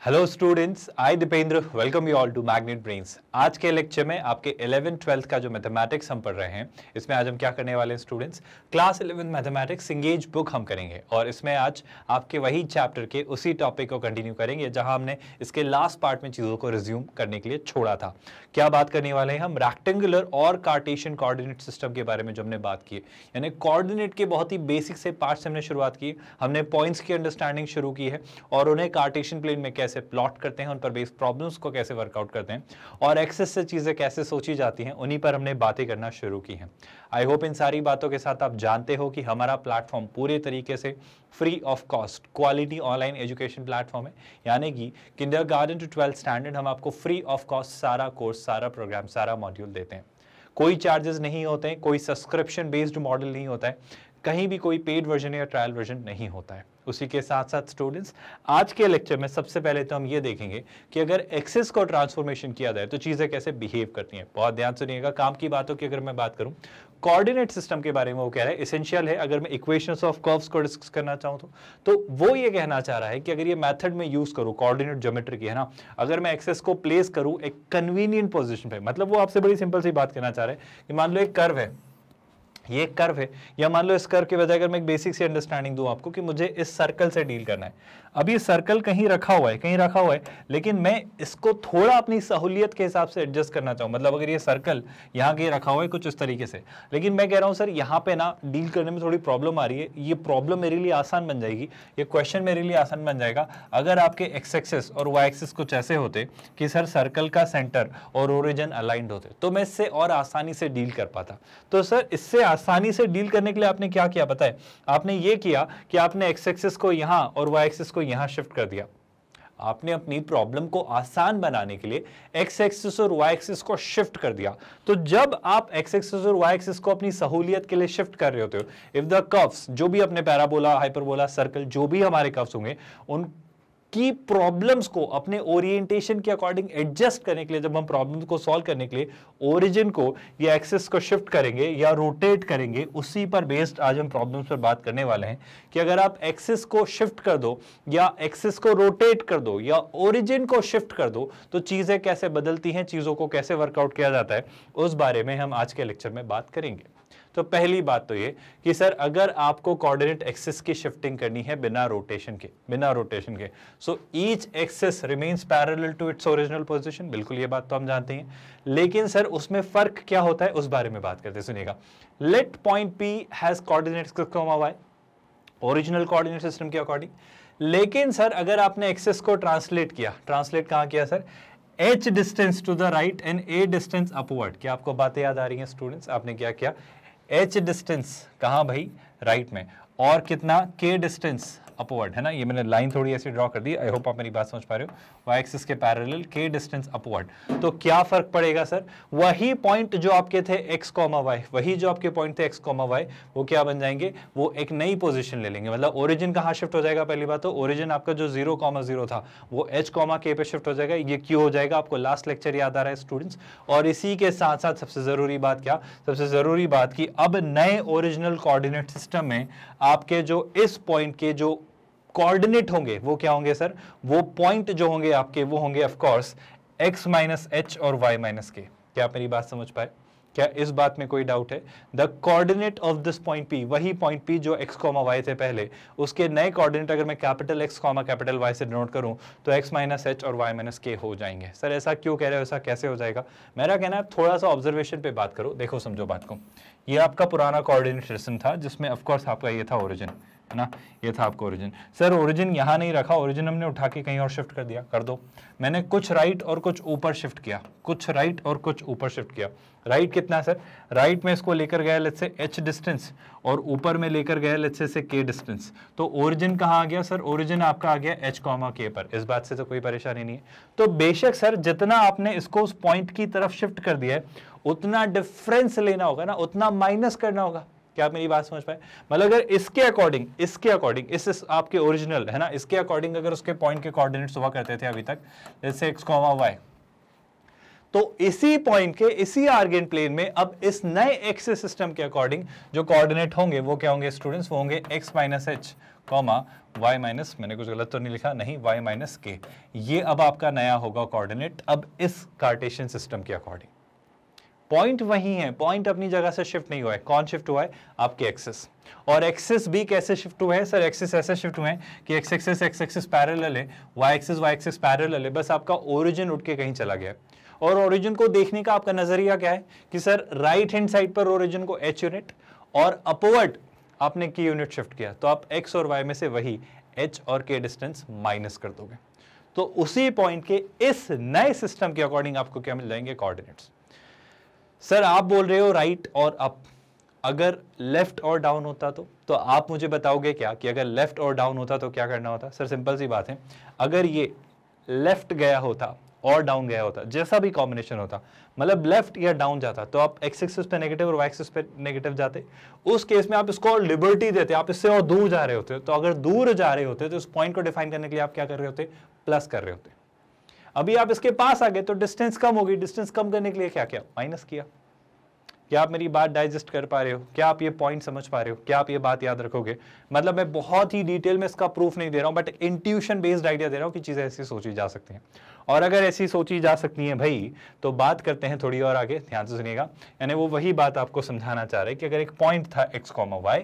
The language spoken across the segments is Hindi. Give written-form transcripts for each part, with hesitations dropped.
Hello students, I Dipendra welcome you all to magnet brains. आज के लेक्चर में आपके 11th-12th का जो मैथमेटिक्स हम पढ़ रहे हैं, इसमें आज हम क्या करने वाले हैं students, class 11 mathematics engage book हम करेंगे और इसमें आज आपके वही चैप्टर के उसी टॉपिक को कंटिन्यू करेंगे जहां हमने इसके लास्ट पार्ट में चीज़ों को रिज्यूम करने के लिए छोड़ा था। क्या बात करने वाले हैं हम, रेक्टेंगुलर और कार्टेशियन कोऑर्डिनेट सिस्टम के बारे में जो हमने बात की, यानी कोऑर्डिनेट के बहुत ही बेसिक से पार्ट से हमने शुरुआत की। हमने पॉइंट्स की अंडरस्टैंडिंग शुरू की है और उन्हें कार्टेशियन प्लेन में कैसे प्लॉट करते हैं, उन पर बेस्ड प्रॉब्लम्स को कैसे वर्कआउट करते हैं और एक्सेस से चीजें कैसे सोची जाती हैं, उन्हीं पर हमने बातें करना शुरू की हैं। आई होप इन सारी बातों के साथ आप जानते हो कि हमारा प्लेटफॉर्म पूरे तरीके से free of cost quality online education platform है, यानी कि किंडरगार्टन टू 12th स्टैंडर्ड हम आपको फ्री ऑफ कॉस्ट सारा कोर्स, सारा प्रोग्राम, सारा मॉड्यूल देते हैं। कोई चार्जेस नहीं होते हैं, कोई सब्सक्रिप्शन बेस्ड मॉडल नहीं होता है, कहीं भी कोई पेड वर्जन या ट्रायल वर्जन नहीं होता है। उसी के साथ साथ स्टूडेंट्स, आज के लेक्चर में सबसे पहले तो हम ये देखेंगे कि अगर एक्सेस को ट्रांसफॉर्मेशन किया जाए तो चीजें कैसे बिहेव करती हैं। बहुत ध्यान सुनिएगा, काम की बातों की अगर मैं बात करूं, कोऑर्डिनेट सिस्टम के बारे में वो कह रहा है एसेंशियल है। अगर मैं इक्वेशंस ऑफ कर्व्स को डिस्कस करना चाहूं तो वो ये कहना चाह रहा है कि अगर ये मेथड में यूज करूं कोऑर्डिनेट ज्योमेट्री की, है ना, अगर मैं एक्सेस को प्लेस करूं एक कन्वीनियंट पोजीशन पे, मतलब वो आपसे बड़ी सिंपल सी बात कहना चाह रहे हैं कि मान लो एक कर्व है, ये एक कर्व है, या मान लो इस कर्व के बजाय अगर मैं एक बेसिक सी अंडरस्टैंडिंग दूं आपको कि मुझे इस सर्कल से डील करना है। अब ये सर्कल कहीं रखा हुआ है, लेकिन मैं इसको थोड़ा अपनी सहूलियत के हिसाब से एडजस्ट करना चाहूँ। मतलब अगर ये सर्कल यहाँ कहीं रखा हुआ है कुछ इस तरीके से, लेकिन मैं कह रहा हूँ सर यहाँ पे ना डील करने में थोड़ी प्रॉब्लम आ रही है, ये प्रॉब्लम मेरे लिए आसान बन जाएगी, ये क्वेश्चन मेरे लिए आसान बन जाएगा अगर आपके एक्स एक्सिस और वाई एक्सिस कुछ ऐसे होते कि सर सर्कल का सेंटर और ओरिजिन अलाइंड होते, तो मैं इससे और आसानी से डील कर पाता। तो सर इससे आसानी से डील करने के लिए आपने क्या किया पता है, आपने ये किया कि आपने एक्स एक्सिस को यहां और वाई एक्सिस को यहां शिफ्ट कर दिया। आपने अपनी प्रॉब्लम को आसान बनाने के लिए एक्स एक्सिस और वाई एक्सिस को शिफ्ट कर दिया। तो जब आप एक्स एक्सिस और वाई एक्सिस को अपनी सहूलियत के लिए शिफ्ट कर रहे होते हो, इफ द कर्व्स, जो भी अपने पैराबोला, हाइपरबोला, सर्कल, जो भी हमारे कर्व्स होंगे, उन की प्रॉब्लम्स को अपने ओरिएंटेशन के अकॉर्डिंग एडजस्ट करने के लिए, जब हम प्रॉब्लम्स को सॉल्व करने के लिए ओरिजिन को या एक्सिस को शिफ्ट करेंगे या रोटेट करेंगे, उसी पर बेस्ड आज हम प्रॉब्लम्स पर बात करने वाले हैं कि अगर आप एक्सिस को शिफ्ट कर दो या एक्सिस को रोटेट कर दो या ओरिजिन को शिफ्ट कर दो तो चीजें कैसे बदलती हैं, चीजों को कैसे वर्कआउट किया जाता है, उस बारे में हम आज के लेक्चर में बात करेंगे। तो पहली बात तो ये कि सर अगर आपको कोऑर्डिनेट एक्सिस की शिफ्टिंग करनी है बिना रोटेशन के, so each axis remains parallel to its original position, बिल्कुल ये बात तो हम जानते हैं, लेकिन सर उसमें फर्क क्या होता है उस बारे में बात करते हैं। सुनिएगा, let point P has coordinates comma y original coordinate system के अकॉर्डिंग, लेकिन सर अगर आपने एक्सिस को ट्रांसलेट कहां किया sir, h distance to the right and a distance upward. क्या आपको बातें याद आ रही हैं स्टूडेंट्स? आपने क्या किया, h डिस्टेंस कहां भाई, राइट में, और कितना k डिस्टेंस अपवर्ड, है ना। ये मैंने लाइन थोड़ी ऐसी ड्रॉ कर दी, आई होप आप मेरी बात समझ पा रहे हो। y एक्सिस के पैरेलल k डिस्टेंस अपवर्ड, तो क्या फर्क पड़ेगा सर, वही पॉइंट जो आपके थे x, y, वही जो आपके पॉइंट थे x, y, वो क्या बन जाएंगे, वो एक नई पोजीशन ले लेंगे। मतलब ओरिजिन कहाँ शिफ्ट हो जाएगा, पहली बात तो ओरिजिन आपका जो 0, 0 था वो h, k पे शिफ्ट हो जाएगा। ये क्यों हो जाएगा, आपको लास्ट लेक्चर याद आ रहा है स्टूडेंट्स। और इसी के साथ साथ सबसे जरूरी बात क्या, सबसे जरूरी बात कि अब नए ओरिजिनल कोऑर्डिनेट सिस्टम में आपके जो इस पॉइंट के जो कोऑर्डिनेट होंगे वो क्या होंगे सर, वो पॉइंट जो होंगे आपके वो होंगे of course x minus h और y माइनस k। क्या आप मेरी बात समझ पाए? क्या इस बात में कोई डाउट है? The coordinate of this point P, वही पॉइंट P जो x, y थे पहले, उसके नए कोऑर्डिनेट अगर मैं कैपिटल X, कैपिटल Y से डिनोट करूं तो x माइनस h और y माइनस k हो जाएंगे। सर ऐसा क्यों कह रहे हो, ऐसा कैसे हो जाएगा? मेरा कहना है थोड़ा सा ऑब्जर्वेशन पे बात करो, देखो समझो बात को। ये आपका पुराना कोऑर्डिनेट सिस्टम था जिसमें ऑफकोर्स आपका ये था ओरिजिन, है ना, ये था आपका ओरिजिन। सर ओरिजिन यहाँ नहीं रखा, ओरिजिन हमने उठा के कहीं और शिफ्ट कर दिया, कर दो। मैंने कुछ राइट और कुछ ऊपर शिफ्ट किया, कुछ राइट और कुछ ऊपर शिफ्ट किया। राइट कितना सर, राइट में इसको लेकर गया लेट्स से h डिस्टेंस और ऊपर में लेकर गया लेट्स से k डिस्टेंस, तो ओरिजिन कहाँ आ गया सर, ओरिजिन आपका आ गया h, k पर। इस बात से तो कोई परेशानी नहीं है। तो बेशक सर जितना आपने इसको उस पॉइंट की तरफ शिफ्ट कर दिया है उतना डिफरेंस लेना होगा ना, उतना माइनस करना होगा। क्या आप मेरी बात समझ पाए? मतलब अगर इसके अकॉर्डिंग इस आपके ओरिजिनल, है ना, इसके अकॉर्डिंग अगर उसके पॉइंट के कोऑर्डिनेट्स हुआ करते थे अभी तक जैसे x, y, तो इसी पॉइंट के इसी आर्गेन प्लेन में अब इस नए एक्सिस सिस्टम के अकॉर्डिंग जो कोऑर्डिनेट होंगे वो क्या होंगे स्टूडेंट्स, वो होंगे x minus H comma y minus, मैंने कुछ गलत तो नहीं लिखा, नहीं, y माइनस के। ये अब आपका नया होगा कोऑर्डिनेट अब इस कार्टेशियन सिस्टम के अकॉर्डिंग। पॉइंट वही है, पॉइंट अपनी जगह से शिफ्ट नहीं हुआ है। कौन शिफ्ट हुआ है? आपके एक्सिस। और एक्सिस भी कैसे शिफ्ट हुए हैं सर? एक्सिस ऐसे शिफ्ट हुए हैं कि एक्स एक्सिस पैरेलल है, वाई एक्सिस पैरेलल है, बस आपका ओरिजिन उठ के कहीं चला गया। और ओरिजिन को देखने का आपका नजरिया क्या है कि सर राइट हैंड साइड पर ओरिजिन को h यूनिट और अपवर्ड आपने k यूनिट शिफ्ट किया, तो आप x और y में से वही h और k डिस्टेंस माइनस कर दोगे। तो उसी पॉइंट के इस नए सिस्टम के अकॉर्डिंग आपको क्या मिल जाएंगे? कोऑर्डिनेट्स। सर आप बोल रहे हो राइट और अप, अगर लेफ्ट और डाउन होता तो आप मुझे बताओगे क्या कि अगर लेफ्ट और डाउन होता तो क्या करना होता? सर सिंपल सी बात है, अगर ये लेफ्ट गया होता और डाउन गया होता, जैसा भी कॉम्बिनेशन होता, मतलब लेफ्ट या डाउन जाता, तो आप एक्स एक्सिस पे नेगेटिव और वाई एक्सिस पे नेगेटिव जाते। उस केस में आप इसको और लिबर्टी देते, आप इससे और दूर जा रहे होते। तो अगर दूर जा रहे होते तो उस पॉइंट को डिफाइन करने के लिए आप क्या कर रहे होते? प्लस कर रहे होते। अभी आप इसके पास आ गए तो डिस्टेंस कम होगी, डिस्टेंस कम करने के लिए क्या किया? माइनस किया। क्या आप मेरी बात डाइजेस्ट कर पा रहे हो? क्या आप ये पॉइंट समझ पा रहे हो? क्या आप ये बात याद रखोगे? मतलब मैं बहुत ही डिटेल में इसका प्रूफ नहीं दे रहा हूं, बट इंट्यूशन बेस्ड आइडिया दे रहा हूं कि चीजें ऐसी सोची जा सकती हैं। और अगर ऐसी सोची जा सकती हैं भाई, तो बात करते हैं थोड़ी और आगे, ध्यान से सुनिएगा। यानी वो वही बात आपको समझाना चाह रहे हैं कि अगर एक पॉइंट था x, y,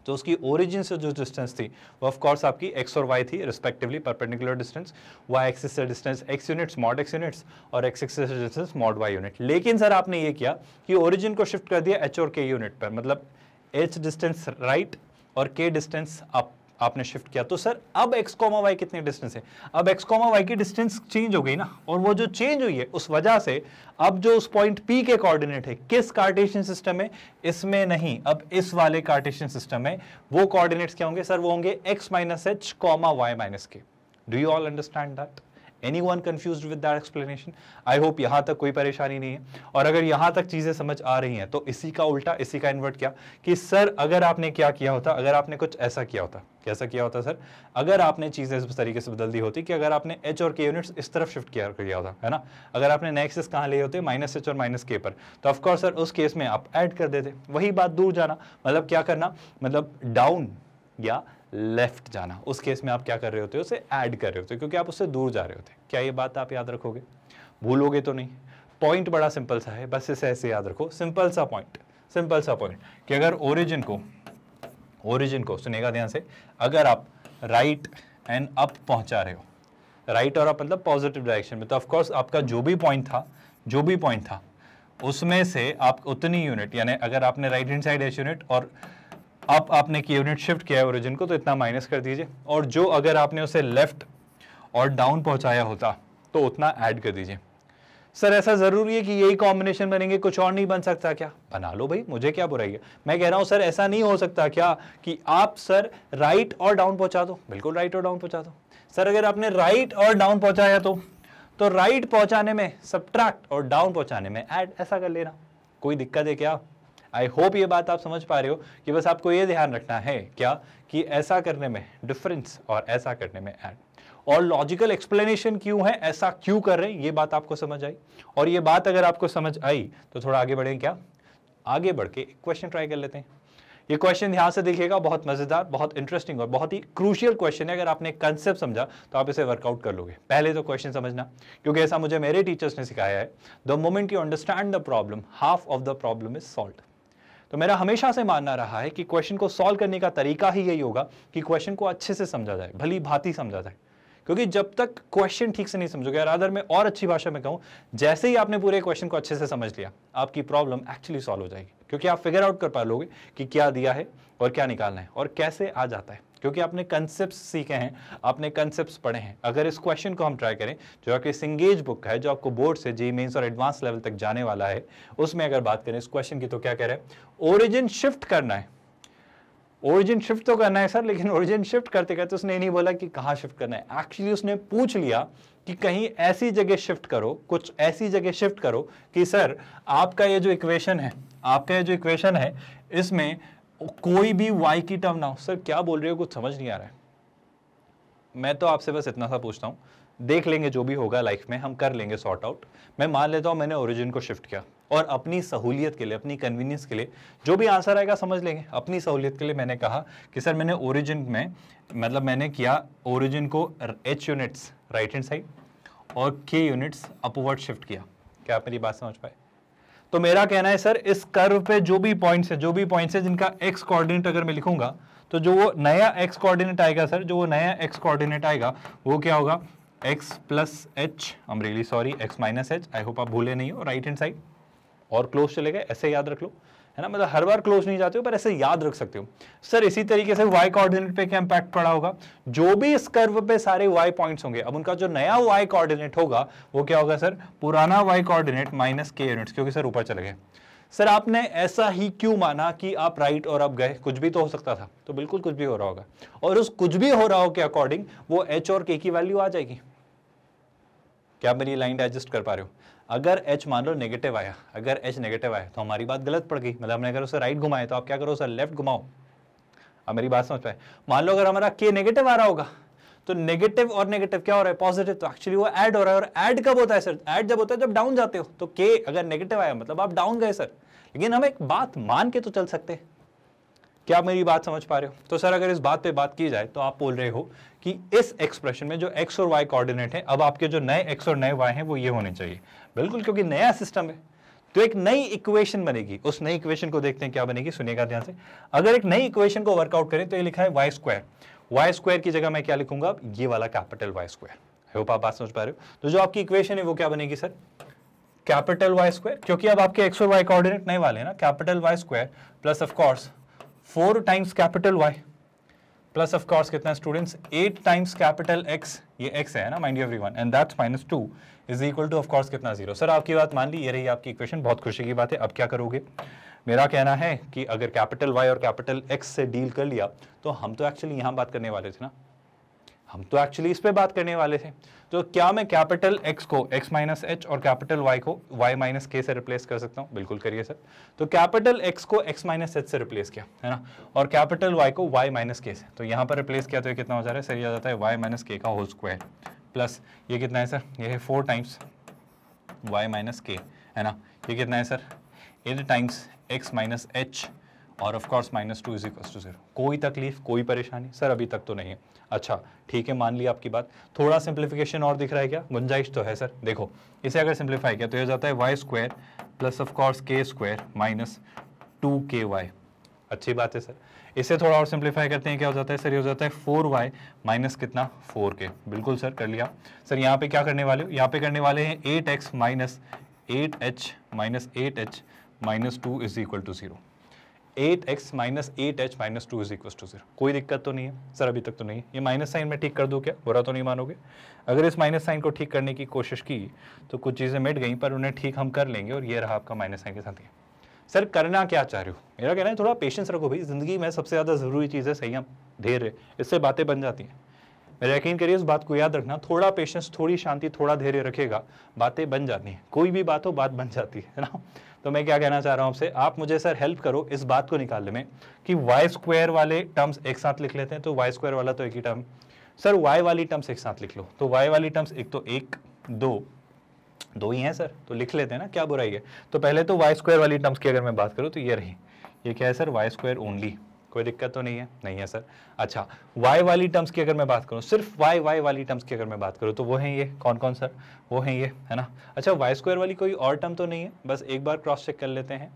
तो उसकी ओरिजिन से जो डिस्टेंस थी वो ऑफ कोर्स आपकी x और y थी respectively, perpendicular distance. y axis से distance x units, mod x units, और x एक्सिस से डिस्टेंस मॉड y यूनिट। लेकिन सर आपने ये किया कि ओरिजिन को शिफ्ट कर दिया h और k यूनिट पर, मतलब h डिस्टेंस राइट और k डिस्टेंस अप आपने शिफ्ट किया। तो सर अब x, y कितने डिस्टेंस है? अब x, y की डिस्टेंस चेंज हो गई ना, और वो जो चेंज हुई है उस वजह से अब जो उस पॉइंट P के कोऑर्डिनेट है किस कार्टेशियन सिस्टम में? इसमें नहीं, अब इस वाले कार्टेशियन सिस्टम में वो कोऑर्डिनेट्स क्या होंगे सर? वो होंगे x minus H comma y minus K. Do you all understand that? Anyone confused with that explanation? I hope यहां तक कोई परेशानी नहीं है। और अगर यहां तक चीजें समझ आ रही हैं तो इसी का उल्टा, इसी का इन्वर्ट क्या कि सर अगर आपने क्या किया होता, अगर आपने कुछ ऐसा किया होता, कैसा किया होता सर? अगर आपने चीजें इस तरीके से बदल दी होती कि अगर आपने h और k यूनिट्स इस तरफ शिफ्ट किया होता, है ना, अगर आपने नए एक्सिस कहां लिए होते? माइनस एच और माइनस के पर, तो ऑफकोर्स सर उस केस में आप ऐड कर देते। वही बात, दूर जाना, मतलब क्या करना, मतलब डाउन या लेफ्ट जाना। उस केस में आप क्या कर रहे होते हो? उसे ऐड कर रहे होते, क्योंकि आप उससे दूर जा रहे होते। क्या ये बात आप याद रखोगे? भूलोगे तो नहीं? पॉइंट बड़ा सिंपल सा है, बस इसे ऐसे याद रखो। सिंपल सा पॉइंट कि अगर ओरिजिन को सुनेगा ध्यान से, अगर आप राइट एंड अप पहुंचा रहे हो, राइट और अप मतलब पॉजिटिव डायरेक्शन में, तो ऑफकोर्स आपका जो भी पॉइंट था उसमें से आप उतनी यूनिट, यानी अगर आपने right hand side H unit और अब आपने की यूनिट शिफ्ट किया है ओरिजिन को, तो इतना माइनस कर दीजिए। और जो अगर आपने उसे लेफ्ट और डाउन पहुंचाया होता तो उतना ऐड कर दीजिए। सर ऐसा जरूरी है कि यही कॉम्बिनेशन बनेंगे, कुछ और नहीं बन सकता क्या? बना लो भाई, मुझे क्या बुराई है। मैं कह रहा हूं सर ऐसा नहीं हो सकता क्या कि आप सर राइट और डाउन पहुंचा दो? बिल्कुल राइट और डाउन पहुंचा दो। सर अगर आपने राइट और डाउन पहुंचाया तो राइट पहुंचाने में सब्ट्रैक्ट और डाउन पहुंचाने में ऐड, ऐसा कर लेना। कोई दिक्कत है क्या? आई होप ये बात आप समझ पा रहे हो कि बस आपको ये ध्यान रखना है क्या कि ऐसा करने में डिफरेंस और ऐसा करने में ऐड। और लॉजिकल एक्सप्लेनेशन क्यों है, ऐसा क्यों कर रहे हैं, ये बात आपको समझ आई। और ये बात अगर आपको समझ आई तो थोड़ा आगे बढ़ें क्या? आगे बढ़ के क्वेश्चन ट्राई कर लेते हैं। ये क्वेश्चन ध्यान से देखिएगा, बहुत मजेदार, बहुत इंटरेस्टिंग और बहुत ही क्रूशियल क्वेश्चन है। अगर आपने कंसेप्ट समझा तो आप इसे वर्कआउट कर लोगे। पहले तो क्वेश्चन समझना, क्योंकि ऐसा मुझे मेरे टीचर्स ने सिखाया है, the moment you understand the problem, half of the problem is solved. तो मेरा हमेशा से मानना रहा है कि क्वेश्चन को सॉल्व करने का तरीका ही यही होगा कि क्वेश्चन को अच्छे से समझा जाए, भली भांति समझा जाए। क्योंकि जब तक क्वेश्चन ठीक से नहीं समझोगे, रादर मैं और अच्छी भाषा में कहूं, जैसे ही आपने पूरे क्वेश्चन को अच्छे से समझ लिया, आपकी प्रॉब्लम एक्चुअली सॉल्व हो जाएगी। क्योंकि आप फिगर आउट कर पा लोगे कि क्या दिया है और क्या निकालना है और कैसे आ जाता है, क्योंकि आपने कंसेप्ट सीखे हैं, आपने कंसेप्ट्स पढ़े हैं। अगर इस क्वेश्चन को हम ट्राई करें, जो आपकी सिंगेज बुक है, जो आपको बोर्ड से जेईई मेंस और एडवांस लेवल तक जाने वाला है, उसमें अगर बात करें इस क्वेश्चन की, तो क्या कह रहे हैं? ओरिजिन शिफ्ट करना है। ओरिजिन शिफ्ट तो करना है सर, लेकिन ओरिजिन शिफ्ट करते करते उसने नहीं बोला कि कहां शिफ्ट करना है। एक्चुअली उसने पूछ लिया कि कहीं ऐसी जगह शिफ्ट करो, कुछ ऐसी जगह शिफ्ट करो कि सर आपका ये जो इक्वेशन है, इसमें कोई भी y की टर्म ना हो। सर क्या बोल रहे हो, कुछ समझ नहीं आ रहा है। मैं तो आपसे बस इतना सा पूछता हूँ, देख लेंगे जो भी होगा लाइफ में, हम कर लेंगे सॉर्ट आउट। मैं मान लेता हूँ मैंने ओरिजिन को शिफ्ट किया और अपनी सहूलियत के लिए, अपनी कन्वीनियंस के लिए जो भी आंसर आएगा समझ लेंगे। अपनी सहूलियत के लिए मैंने कहा कि सर मैंने ओरिजिन में, मतलब मैंने किया ओरिजिन को h units right hand side और k यूनिट्स अपवर्ड शिफ्ट किया। क्या आप मेरी बात समझ पाए? तो मेरा कहना है सर इस कर्व पे जो भी पॉइंट्स है जिनका x कोऑर्डिनेट अगर मैं लिखूंगा तो जो वो नया x कोऑर्डिनेट आएगा सर, जो वो नया x कोऑर्डिनेट आएगा वो क्या होगा, x plus H, I am really sorry, x minus H. I hope आप भूले नहीं हो राइट हैंड साइड। और क्लोज चले गए, ऐसे याद रख लो, है ना, मतलब हर बार क्लोज नहीं जाते हो पर ऐसे याद रख सकते हो। सर इसी तरीके से y कोऑर्डिनेट पे क्या इंपैक्ट पड़ा होगा, जो भी इस कर्व पे सारे y पॉइंट्स होंगे, अब उनका जो नया y कोऑर्डिनेट होगा वो क्या होगा सर, पुराना y coordinate minus k units, क्योंकि सर ऊपर चले गए। सर आपने ऐसा ही क्यों माना कि आप राइट और आप गए, कुछ भी तो हो सकता था, तो बिल्कुल कुछ भी हो रहा होगा, और उस कुछ भी हो रहा हो के अकॉर्डिंग वो h और k की वैल्यू आ जाएगी। क्या मेरी लाइन डाइजेस्ट कर पा रहे हो? अगर h मान लो नेगेटिव आया, अगर h नेगेटिव आया तो हमारी बात गलत पड़ गई, मतलब हमने अगर उसे राइट घुमाए तो आप क्या करो सर, लेफ्ट घुमाओ। अब मेरी बात समझ पाए? मान लो अगर हमारा k नेगेटिव आ रहा होगा तो नेगेटिव और नेगेटिव क्या हो रहा है, पॉजिटिव, तो एक्चुअली वो ऐड हो रहा है। और ऐड कब होता है सर, ऐड जब होता है जब डाउन जाते हो, तो k अगर नेगेटिव आया मतलब आप डाउन गए सर। लेकिन हम एक बात मान के तो चल सकते हैं। क्या आप मेरी बात समझ पा रहे हो? तो सर अगर इस बात पे बात की जाए तो आप बोल रहे हो कि इस एक्सप्रेशन में जो x और y कोऑर्डिनेट है, अब आपके जो नए x और नए y हैं वो ये होने चाहिए। बिल्कुल, क्योंकि नया सिस्टम है तो एक नई इक्वेशन बनेगी। उस नई इक्वेशन को देखते हैं क्या बनेगी, सुनिएगा ध्यान से। अगर एक नई इक्वेशन को वर्कआउट करें तो ये लिखा है y स्क्वायर की जगह मैं क्या लिखूंगा, ये वाला capital Y square. I hope आप बात समझ पा रहे हो। तो जो आपकी इक्वेशन है वो क्या बनेगी सर, कैपिटल Y स्क्वायर, क्योंकि अब आपके x और y कोऑर्डिनेट नए वाले हैं ना, capital Y square plus of course 4 times capital Y plus of course कितना स्टूडेंट्स, 8 टाइम्स कैपिटल X, ये X है ना mind you everyone, and that's -2 is equal to of course कितना 0। सर आपकी बात मान ली, ये रही आपकी इक्वेशन, बहुत खुशी की बात है। अब क्या करोगे? मेरा कहना है कि अगर कैपिटल Y और कैपिटल X से डील कर लिया तो हम तो एक्चुअली यहां बात करने वाले थे ना, हम तो एक्चुअली इस पे बात करने वाले थे। तो क्या मैं कैपिटल X को x माइनस एच और कैपिटल Y को y माइनस के से रिप्लेस कर सकता हूँ? बिल्कुल करिए सर। तो कैपिटल X को x माइनस एच से रिप्लेस किया, है ना, और कैपिटल Y को y माइनस के से, तो यहाँ पर रिप्लेस किया तो ये कितना हो जा रहा है सर, ये आ जाता है y माइनस के का होल स्क्वायर प्लस ये कितना है सर, ये है 4 टाइम्स y माइनस के, है ना, ये कितना है sir 8 times x minus H और of course -2 is equal to 0। कोई तकलीफ, कोई परेशानी? सर अभी तक तो नहीं है। अच्छा ठीक है, मान लिया आपकी बात। थोड़ा सिंप्लीफिकेशन और दिख रहा है क्या, गुंजाइश तो है सर। देखो इसे अगर सिंप्लीफाई किया तो ये जाता है y square plus of course k square minus 2ky। अच्छी बात है सर। इसे थोड़ा और सिंप्लीफाई करते हैं, क्या हो जाता है सर, ये हो जाता है 4y माइनस कितना 4k। बिल्कुल सर कर लिया। सर यहाँ पे क्या करने वाले हो, यहाँ पे करने वाले हैं 8x minus 8h minus 8h minus 2 is equal to 0। 8x minus 8h minus 2 is equal to 0। कोई दिक्कत तो नहीं है सर, अभी तक तो नहीं है। ये माइनस साइन में ठीक कर दूं क्या, बुरा तो नहीं मानोगे? अगर इस माइनस साइन को ठीक करने की कोशिश की तो कुछ चीज़ें मिट गई, पर उन्हें ठीक हम कर लेंगे, और ये रहा आपका माइनस साइन के साथ। ये सर करना क्या चाह रहे हो, मेरा कहना है थोड़ा पेशेंस रखो भाई। जिंदगी में सबसे ज़्यादा ज़रूरी चीज़ है संयम, धैर्य, इससे बातें बन जाती हैं। मेरा यकीन करिए इस बात को याद रखना, थोड़ा पेशेंस, थोड़ी शांति, थोड़ा धैर्य रखेगा, बातें बन जाती हैं। कोई भी बात हो, बात बन जाती है ना। तो मैं क्या कहना चाह रहा हूं आपसे, आप मुझे सर हेल्प करो इस बात को निकालने में कि y स्क्वायर वाले टर्म्स एक साथ लिख लेते हैं। तो y स्क्वायर वाला तो एक ही टर्म, सर y वाली टर्म्स एक साथ लिख लो। तो y वाली टर्म्स एक तो 1 2 ही हैं सर, तो लिख लेते हैं ना, क्या बुराई है। तो पहले तो y स्क्वायर वाली टर्म्स की अगर मैं बात करूँ तो ये रही, ये क्या है सर, y स्क्वायर ओनली। कोई दिक्कत तो नहीं है? नहीं है सर। अच्छा y वाली टर्म्स की अगर मैं बात करूं, सिर्फ y वाली टर्म्स की अगर मैं बात करूं तो वो है ये, कौन कौन सर, वो है ये, है ना। अच्छा y स्क्वायर वाली कोई और टर्म तो नहीं है? बस एक बार क्रॉस चेक कर लेते हैं।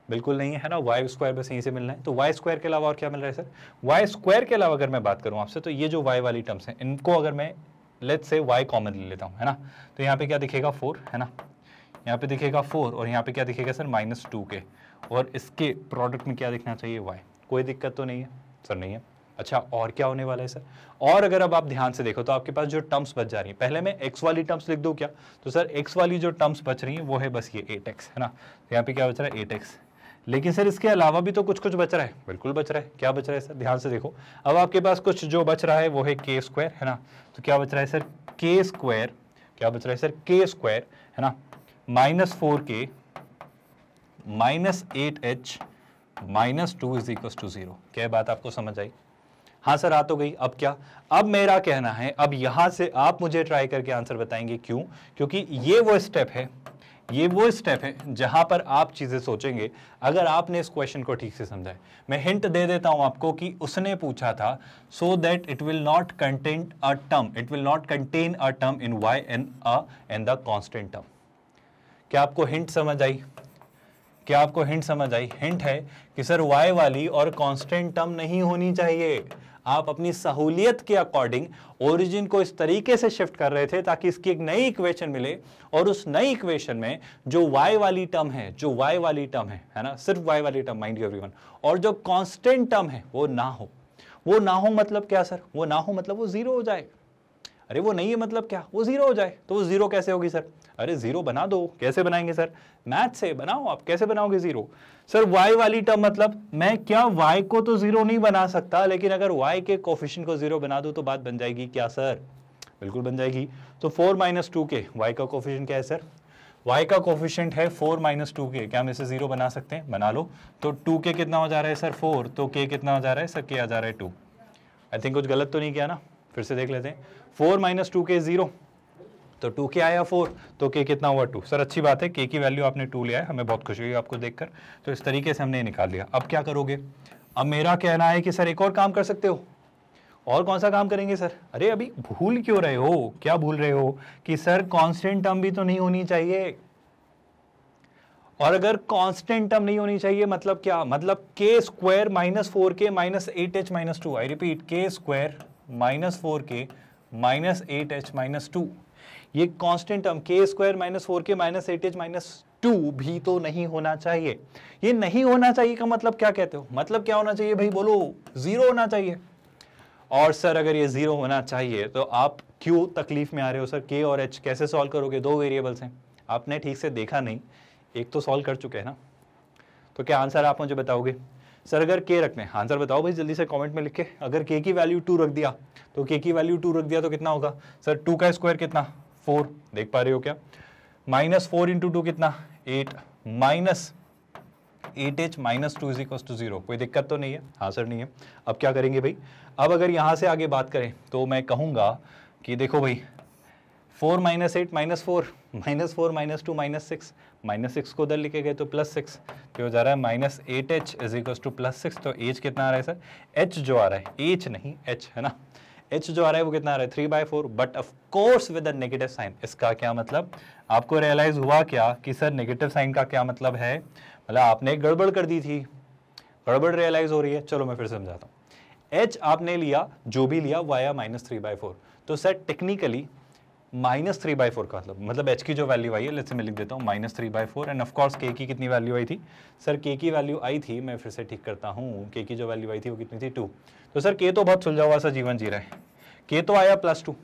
बिल्कुल नहीं है ना, y स्क्वायर बस यहीं से मिलना है। तो y स्क्वायर के अलावा और क्या मिल रहा है सर, y स्क्वायर के अलावा अगर मैं बात करूँ आपसे तो ये जो y वाली टर्म्स हैं इनको अगर मैं लेट्स से y कॉमन ले लेता हूँ, है ना, तो यहाँ पे क्या दिखेगा 4, है ना, यहाँ पे दिखेगा 4 और यहाँ पे क्या दिखेगा सर -2k, और इसके प्रोडक्ट में क्या दिखना चाहिए y। कोई दिक्कत तो नहीं है सर? नहीं है। अच्छा और क्या होने वाला है सर, और अगर अब आप ध्यान से देखो तो आपके पास जो टर्म्स बच जा रही है, पहले मैं x वाली टर्म्स लिख दूं क्या, तो सर x वाली जो टर्म्स बच रही हैं वो है बस ये 8x, है ना, तो यहाँ पे क्या बच रहा है 8x। लेकिन सर इसके अलावा भी तो कुछ कुछ बच रहा है। बिल्कुल बच रहा है। क्या बच रहा है सर, ध्यान से देखो। अब आपके पास कुछ जो बच रहा है वो है k स्क्वायर, है ना, तो क्या बच रहा है सर k स्क्वायर, क्या बच रहा है सर k स्क्वायर, है ना, -4k -8h -2 is equal to 0। क्या बात आपको समझ आई? हाँ सर आ तो गई, अब क्या? अब मेरा कहना है, अब यहां से आप मुझे ट्राई करके आंसर बताएंगे। क्यों? क्योंकि ये वो स्टेप है, ये वो स्टेप है जहां पर आप चीजें सोचेंगे अगर आपने इस क्वेश्चन को ठीक से समझा है। मैं हिंट दे देता हूं आपको कि उसने पूछा था so that it will not contain a term, it will not contain a term in y and the constant term. क्या आपको हिंट समझ आई? क्या आपको हिंट समझ आई? हिंट है कि सर y वाली और कांस्टेंट टर्म नहीं होनी चाहिए। आप अपनी सहूलियत के अकॉर्डिंग ओरिजिन को इस तरीके से शिफ्ट कर रहे थे ताकि इसकी एक नई इक्वेशन मिले, और उस नई इक्वेशन में जो y वाली टर्म है, जो y वाली टर्म है ना, सिर्फ y वाली टर्म, माइंड यू एवरीवन, और जो कांस्टेंट टर्म है वो ना हो। वो ना हो मतलब क्या सर? वो ना हो मतलब वो जीरो हो जाए। अरे वो नहीं है मतलब क्या? वो जीरो हो जाए। तो वो जीरो कैसे होगी सर? अरे जीरो बना दो। कैसे बनाएंगे सर? मैथ से बनाओ। आप कैसे बनाओगे जीरो? सर y वाली टर्म मतलब मैं क्या y को तो जीरो नहीं बना सकता, लेकिन अगर y के कोफिशिएंट को जीरो बना दूं तो बात बन जाएगी क्या सर? बिल्कुल बन जाएगी। तो 4 - 2k, y का कोफिशिएंट क्या है सर? y का कोफिशिएंट है 4 - 2k। क्या हम इसे जीरो बना सकते हैं? बना लो। तो 2k कितना हो जा रहा है सर? 4। तो k कितना हो जा रहा है सर? k आ जा रहा है 2। आई थिंक कुछ गलत तो नहीं किया ना? फिर से देख लेते हैं। 4 - 2k 0, तो 2k आया 4, तो k कितना हुआ 2। सर अच्छी बात है, k की वैल्यू आपने 2 लिया है, हमें बहुत खुशी हुई आपको देखकर। तो इस तरीके से हमने निकाल लिया। अब क्या करोगे? अब मेरा कहना है कि सर एक और काम कर सकते हो। और कौन सा काम करेंगे सर? अरे अभी भूल क्यों रहे हो? क्या भूल रहे हो कि सर कांस्टेंट टर्म भी तो नहीं होनी चाहिए। और अगर कांस्टेंट टर्म नहीं होनी चाहिए मतलब क्या? मतलब k square - 4k - 8h - 2। I repeat, k square - 4k - 8h - 2। ये constant term k square - 4k - 8h - 2 भी तो नहीं होना चाहिए। ये नहीं होना चाहिए का मतलब क्या कहते हो? मतलब क्या होना चाहिए भाई? बोलो। जीरो होना चाहिए। और सर अगर ये जीरो होना चाहिए तो आप क्यों तकलीफ में आ रहे हो सर? k और h कैसे सॉल्व करोगे? दो वेरिएबल्स हैं, आपने ठीक से देखा नहीं, एक तो सॉल्व कर चुके हैं ना। तो क्या आंसर आप मुझे बताओगे? सर अगर k रखने, आंसर बताओ भाई जल्दी से कमेंट में लिख के। अगर k की वैल्यू 2 रख दिया तो k की वैल्यू 2 रख दिया तो कितना होगा सर? 2 का स्क्वायर कितना? 4। देख पा रहे हो क्या? -4 × 2 कितना? 8 -8h - 2 = 0। कोई दिक्कत तो नहीं है? हाँ सर नहीं है। अब क्या करेंगे भाई? अब अगर यहां से आगे बात करें तो मैं कहूंगा कि देखो भाई 4 - 8 - 4 -4 - 2 -6, -6 को उधर लिखे गए तो +6, तो हो जा रहा है -8h = +6। तो h कितना आ रहा है सर? h जो आ रहा है, h नहीं h है ना, h जो आ रहा है वो कितना आ रहा है? 3/4, but of course with a negative sign. इसका क्या मतलब? आपको रियलाइज हुआ क्या कि सर नेगेटिव साइन का क्या मतलब है? मतलब आपने गड़बड़ कर दी थी, गड़बड़ रियलाइज हो रही है। चलो मैं फिर समझाता हूँ। h आपने लिया, जो भी लिया, वो आया -3/4। तो सर टेक्निकली -3/4 का मतलब h की जो वैल्यू आई है, लेट्स से मैं लिख देता हूँ -3/4, एंड ऑफ कोर्स k की कितनी वैल्यू आई थी सर? k की वैल्यू आई थी, मैं फिर से ठीक करता हूँ, k की जो वैल्यू आई थी वो कितनी थी? 2। तो सर k तो बहुत सुलझा हुआ सा जीवन जी रहा है, k तो आया +2,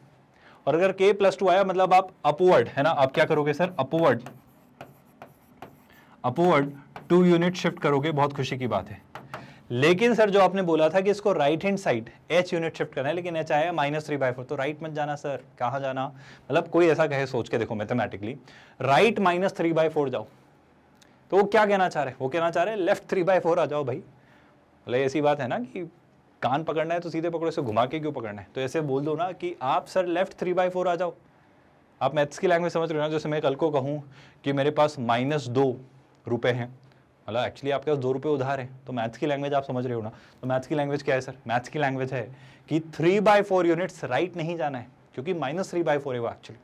और अगर k +2 आया मतलब आप अपवर्ड है ना, आप क्या करोगे सर? अपवर्ड 2 यूनिट शिफ्ट करोगे, बहुत खुशी की बात है। लेकिन सर जो आपने बोला था कि इसको right hand side h unit shift करना है, लेकिन h आया -3/4, तो राइट मत जाना सर। कहाँ जाना? मतलब कोई ऐसा कहे, सोच के देखो मैथमेटिकली, राइट -3/4 जाओ। तो वो क्या कहना चाह रहे हैं? वो कहना चाह रहे हैं लेफ्ट 3/4 आ जाओ भाई। मतलब ऐसी बात है ना कि कान पकड़ना है तो सीधे पकड़ो, इसे घुमा के क्यों पकड़ना है? तो ऐसे बोल दो ना कि आप सर लेफ्ट 3/4 आ जाओ। आप मैथ्स की लैंग्वेज समझ रहे हो ना? जैसे मैं कल को कहूँ कि मेरे पास -2 रुपए हैं, मतलब एक्चुअली आपके पास 2 रुपए उधार है, तो मैथ्स की लैंग्वेज आप समझ रहे हो ना? तो मैथ्स की लैंग्वेज क्या है सर? मैथ्स की लैंग्वेज है कि 3/4 यूनिट्स राइट नहीं जाना है, क्योंकि -3/4 है वो एक्चुअली।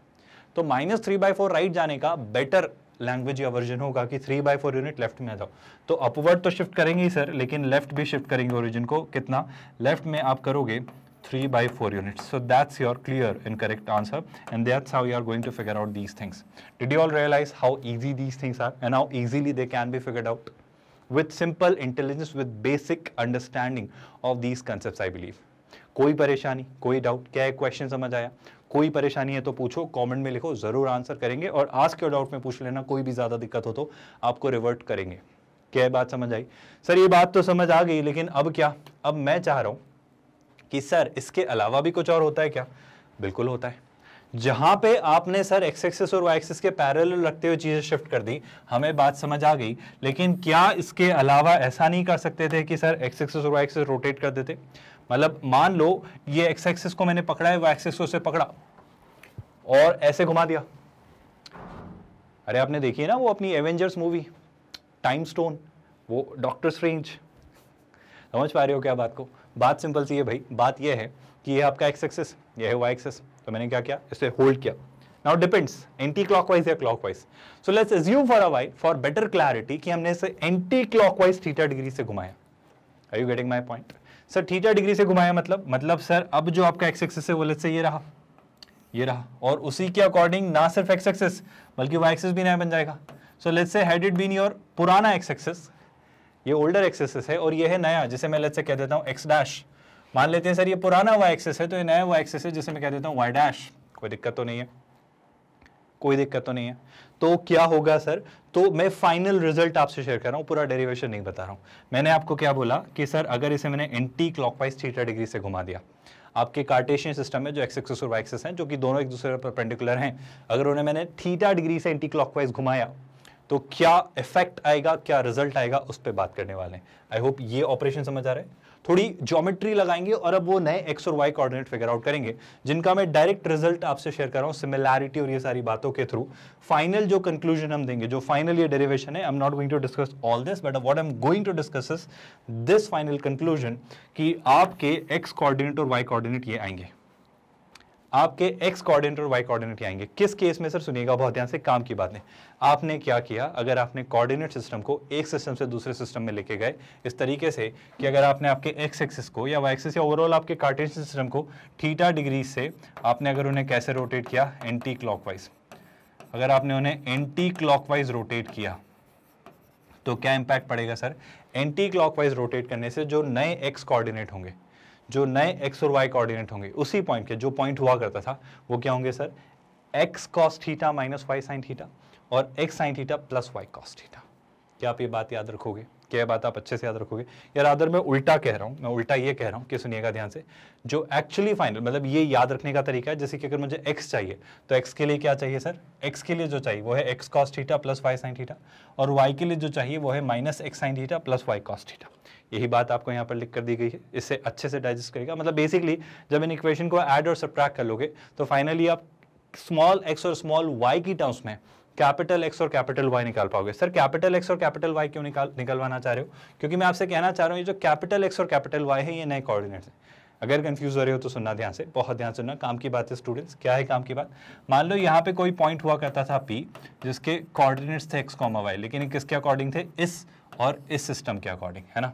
तो -3/4 राइट जाने का बेटर लैंग्वेज या वर्जन होगा कि 3/4 यूनिट लेफ्ट में आ जाओ। तो अपवर्ड तो शिफ्ट करेंगे ही सर, लेकिन लेफ्ट भी शिफ्ट करेंगे ओरिजिन को। कितना? लेफ्ट में आप करोगे 3/4 units. So that's your clear and correct answer, and that's how you are going to figure out these things. Did you all realize how easy these things are and how easily they can be figured out? With simple intelligence, with basic understanding of these concepts, I believe. कोई परेशानी, कोई डाउट? क्या एक क्वेश्चन समझ आया? कोई परेशानी है तो पूछो, कमेंट में लिखो, जरूर आंसर करेंगे, और आस्क योर डाउट में पूछ लेना। कोई भी ज्यादा दिक्कत हो तो आपको रिवर्ट करेंगे। क्या बात समझ आई सर? ये बात तो समझ आ गई, लेकिन अब क्या? अब मैं चाह रहा हूं कि सर इसके अलावा भी कुछ और होता है क्या? बिल्कुल होता है। जहां पे आपने सर एक्स एक्सिस और वाई एक्सिस के पैरेलल रखते हुए चीजें शिफ्ट कर दी, हमें बात समझ आ गई, लेकिन क्या इसके अलावा ऐसा नहीं कर सकते थे कि सर एक्स एक्सिस और वाई एक्सिस रोटेट कर देते? मतलब मान लो ये एक्स एक्सिस को मैंने पकड़ा है, वाई एक्सिस को से पकड़ा और ऐसे घुमा दिया। अरे आपने देखी है ना वो अपनी एवेंजर्स मूवी टाइम स्टोन, वो डॉक्टर स्ट्रेंज, समझ पा रहे हो क्या बात को? बात सिंपल सी है भाई, बात ये है कि ये आपका एक्स एक्सिस, ये है वाई एक्सिस, तो मैंने क्या किया, इसे होल्ड किया। नाउ डिपेंड्स एंटी क्लॉकवाइज या clockwise. So let's assume for a while for better clarity कि हमने इसे एंटी क्लॉकवाइज थीटा डिग्री से घुमाया। Are you getting my point? Sir theta degree से घुमाया मतलब सर अब जो आपका एक्स एक्सिस है वो लेट्स से ये रहा, और उसी के अकॉर्डिंग ना सिर्फ एक्स एक्सिस बल्कि वाई एक्सिस भी नया बन जाएगा। So let's say had it been your पुराना एक्स एक्सिस, ये ओल्डर एक्सिस है और ये है नया, जिसे मैं लेट्स से कह देता हूं एक्स डैश। मान लेते हैं सर ये पुराना वाई एक्सिस है तो ये नया वाई एक्सिस है जिसे मैं कह देता हूं वाई डैश। कोई दिक्कत तो नहीं है? कोई दिक्कत तो नहीं है। तो क्या होगा सर, तो मैं फाइनल रिजल्ट आपसे शेयर कर रहा हूं, पूरा डेरिवेशन नहीं बता रहा हूं। मैंने आपको क्या बोला कि सर अगर इसे मैंने एंटी क्लॉकवाइज थीटा डिग्री से घुमा दिया, आपके कार्टेशियन सिस्टम में जो एक्स एक्सिस और वाई एक्सिस हैं जो कि दोनों एक दूसरे पर परपेंडिकुलर हैं, अगर उन्हें मैंने थीटा डिग्री से एंटी क्लॉकवाइज घुमाया तो क्या इफेक्ट आएगा, क्या रिजल्ट आएगा, उस पर बात करने वाले हैं। आई होप ये ऑपरेशन समझ आ रहा है। थोड़ी ज्योमेट्री लगाएंगे और अब वो नए एक्स और वाई कोऑर्डिनेट फिगर आउट करेंगे जिनका मैं डायरेक्ट रिजल्ट आपसे शेयर कर रहा हूं सिमिलैरिटी और ये सारी बातों के थ्रू। फाइनल जो कंक्लूजन हम देंगे, जो फाइनल ये डेरिवेशन है, I am not going to discuss all this but what I am going to discuss is this final conclusion कि आपके एक्स कोऑर्डिनेट और वाई कोऑर्डिनेट ये आएंगे, आपके एक्स कोऑर्डिनेट और वाई कोऑर्डिनेट आएंगे। किस केस में सर? सुनिएगा बहुत ध्यान से, काम की बात नहीं। आपने क्या किया, अगर आपने कोऑर्डिनेट सिस्टम को एक सिस्टम से दूसरे सिस्टम में लेके गए इस तरीके से कि अगर आपने आपके एक्स एक्सिस को या वाई एक्सिस या ओवरऑल आपके कार्टेशियन सिस्टम को थीटा डिग्री से आपने अगर उन्हें कैसे रोटेट किया, एंटी क्लॉकवाइज, अगर आपने उन्हें एंटी क्लॉकवाइज रोटेट किया तो क्या इंपैक्ट पड़ेगा सर? एंटी क्लॉकवाइज रोटेट करने से जो नए एक्स कोऑर्डिनेट होंगे, जो नए एक्स और वाई कोऑर्डिनेट होंगे, उसी पॉइंट के जो पॉइंट हुआ करता था वो क्या होंगे sir? X cos theta minus Y sine theta और X sine theta plus Y cos theta. क्या आप ये बात याद रखोगे? क्या बात आप अच्छे से याद रखोगे? यार अदर मैं उल्टा कह रहा हूँ, मैं उल्टा ये कह रहा हूँ कि सुनिएगा ध्यान से, जो एक्चुअली फाइनल मतलब ये याद रखने का तरीका है, जैसे कि अगर मुझे x चाहिए तो x के लिए क्या चाहिए सर? x के लिए जो चाहिए वो है x cos theta plus y sin theta और y के लिए जो चाहिए वो है minus x sin theta plus y cos theta. यही बात आपको यहाँ पर लिख कर दी गई है, इससे अच्छे से डाइजेस्ट करेगा। मतलब बेसिकली जब इन इक्वेशन को ऐड और सब्ट्रैक्ट कर लोगे तो फाइनली आप स्मॉल x और स्मॉल y की टर्म्स में कैपिटल एक्स और कैपिटल वाई निकाल पाओगे। सर कैपिटल एक्स और कैपिटल वाई क्यों निकलवाना चाह रहे हो? क्योंकि मैं आपसे कहना चाह रहा हूँ ये जो कैपिटल एक्स और कैपिटल वाई है ये नए कोऑर्डिनेट्स हैं। अगर कंफ्यूज हो रहे हो तो सुनना ध्यान से, बहुत ध्यान सुनना। काम की बात है स्टूडेंट्स। क्या है काम की बात? मान लो यहाँ पे कोई पॉइंट हुआ करता था P जिसके कोऑर्डिनेट्स थे एक्स कॉमा वाई, लेकिन किसके अकॉर्डिंग थे? इस और इस सिस्टम के अकॉर्डिंग, है ना।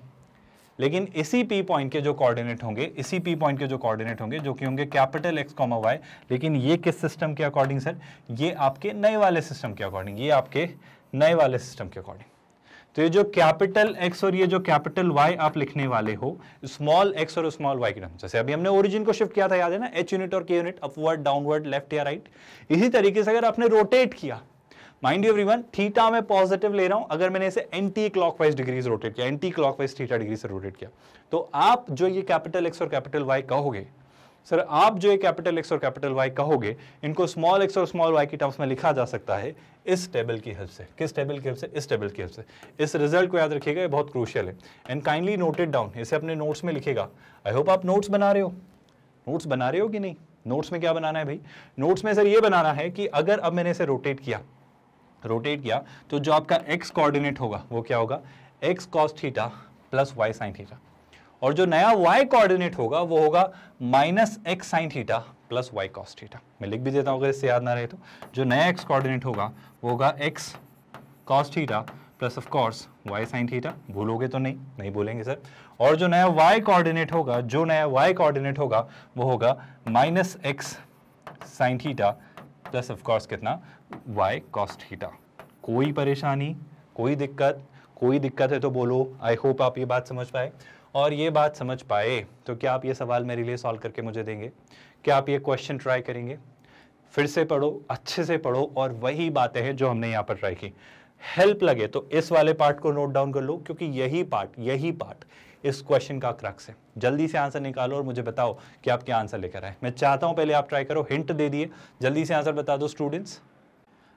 लेकिन इसी P पॉइंट के जो कोऑर्डिनेट होंगे, इसी P पॉइंट के जो कोऑर्डिनेट होंगे जो कि होंगे कैपिटल एक्स कॉमा वाई, लेकिन ये किस सिस्टम के अकॉर्डिंग सर? ये आपके नए वाले सिस्टम के अकॉर्डिंग, ये आपके नए वाले सिस्टम के अकॉर्डिंग। तो ये जो कैपिटल एक्स और ये जो कैपिटल वाई आप लिखने वाले हो स्मॉल एक्स और स्मॉल वाई की टर्म, जैसे अभी हमने ओरिजिन को शिफ्ट किया था, याद है ना, एच यूनिट और के यूनिट, अपवर्ड डाउनवर्ड लेफ्ट या राइट। इसी तरीके से अगर आपने रोटेट किया, माइंड यू एवरीवन, थीटा में पॉजिटिव ले रहा हूं, अगर मैंने इसे एंटी क्लॉकवाइज डिग्रीज रोटेट किया, एंटी क्लॉकवाइज थीटा डिग्री से रोटेट किया, तो आप जो ये कैपिटल एक्स और कैपिटल वाई कहोगे सर, आप जो ये कैपिटल एक्स और कैपिटल वाई कहोगे, इनको स्मॉल एक्स और स्मॉल वाई की टर्म्स में लिखा जा सकता है इस टेबल की हेल्प से। किस टेबल की हेल्प से? इस टेबल की हेल्प से। इस रिजल्ट को याद रखिएगा, ये बहुत क्रूशियल है and kindly note it down, इसे अपने नोट्स में लिखेगा। आई होप आप नोट्स बना रहे हो। नोट्स बना रहे हो कि नहीं? नोट्स में क्या बनाना है भाई? नोट्स में सर ये बनाना है कि अगर अब मैंने इसे रोटेट किया तो जो आपका x कोऑर्डिनेट होगा वो क्या होगा? x cos theta plus y sin theta, और जो नया y कोऑर्डिनेट होगा वो होगा minus x sin theta plus y cos theta. मैं लिख भी देता हूं अगर इससे याद ना रहे तो। जो नया x कोऑर्डिनेट होगा वो होगा x cos theta plus of course y sin theta. भूलोगे तो नहीं भूलेंगे सर। और जो नया y कोऑर्डिनेट होगा वो होगा minus x sin theta plus of course कितना? y cos theta. कोई परेशानी, कोई दिक्कत है तो बोलो। आई होप आप ये बात समझ पाए, और ये बात समझ पाए तो क्या आप ये सवाल मेरे लिए सॉल्व करके मुझे देंगे? क्या आप ये क्वेश्चन ट्राई करेंगे? फिर से पढ़ो, अच्छे से पढ़ो, और वही बातें हैं जो हमने यहाँ पर ट्राई की। हेल्प लगे तो इस वाले पार्ट को नोट डाउन कर लो, क्योंकि यही पार्ट इस क्वेश्चन का क्रक्स है। जल्दी से आंसर निकालो और मुझे बताओ कि आप क्या आंसर लेकर आए। मैं चाहता हूं पहले आप ट्राई करो, हिंट दे दिए, जल्दी से आंसर बता दो स्टूडेंट्स।